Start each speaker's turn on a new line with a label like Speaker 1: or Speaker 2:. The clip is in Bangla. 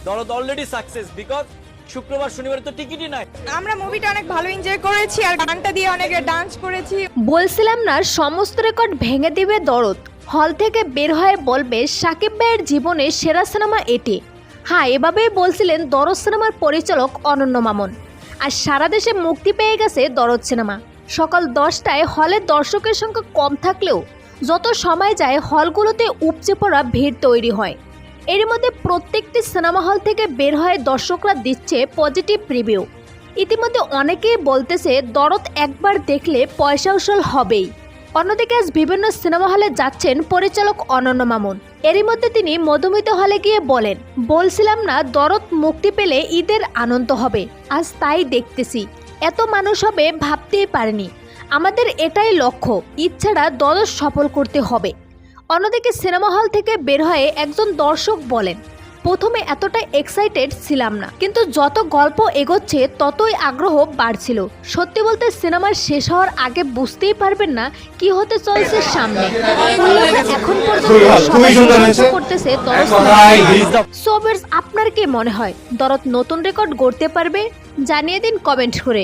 Speaker 1: দরদ অলরেডি সাকসেস বিকজ শুক্রবার শনিবার তো টিকিটই নাই।
Speaker 2: আমরা মুভিটা অনেক ভালো এনজয় করেছি আর গানটা দিয়ে অনেক ডান্স করেছি।
Speaker 3: বলছিলাম না সমস্ত রেকর্ড ভেঙে দিবে দরদ। হল থেকে বের হয়ে বলবে সাকিব ভাইয়ের জীবনে সেরা সিনেমা এটি। হ্যাঁ, এভাবেই বলছিলেন দরদ সিনেমার পরিচালক অনন্য মামুন। আর সারা দেশে মুক্তি পেয়ে গেছে দরদ সিনেমা। সকাল 10টায় হলের দর্শকের সংখ্যা কম থাকলেও যত সময় যায় হলগুলোতে উপচে পড়া ভিড় তৈরি হয়। এর মধ্যে প্রত্যেকটি সিনেমা হল থেকে বের হয়ে দর্শকরা দিচ্ছে পজিটিভ রিভিউ। ইতিমধ্যে অনেকেই বলতেছে দরদ একবার দেখলে পয়সা উসুল হবেই। অন্যদিকে আজ বিভিন্ন সিনেমা হলে যাচ্ছেন পরিচালক অনন্য মামুন। এরই মধ্যে তিনি মধুমিত হলে গিয়ে বলছিলাম না দরদ মুক্তি পেলে ঈদের আনন্দ হবে, আজ তাই দেখতেছি। এত মানুষ হবে ভাবতেই পারেনি। আমাদের এটাই লক্ষ্য, ইচ্ছাটা দরদ সফল করতে হবে। অন্যদিকে সিনেমা হল থেকে বের হয়ে একজন দর্শক বলেন, প্রথমে এতটা এক্সাইটেড ছিলাম না, কিন্তু যত গল্প এগোচ্ছে ততই আগ্রহ বাড়ছিল। সত্যি বলতে সিনেমার শেষ হওয়ার আগে বুঝতেই পারবেন না কি হতে চলছে সামনে। এখন পর্যন্ত সবাই প্রশংসা করতেছে দরদ। সো ভিউয়ার্স, আপনার কি মনে হয় দরদ নতুন রেকর্ড গড়তে পারবে? জানিয়ে দিন কমেন্ট করে।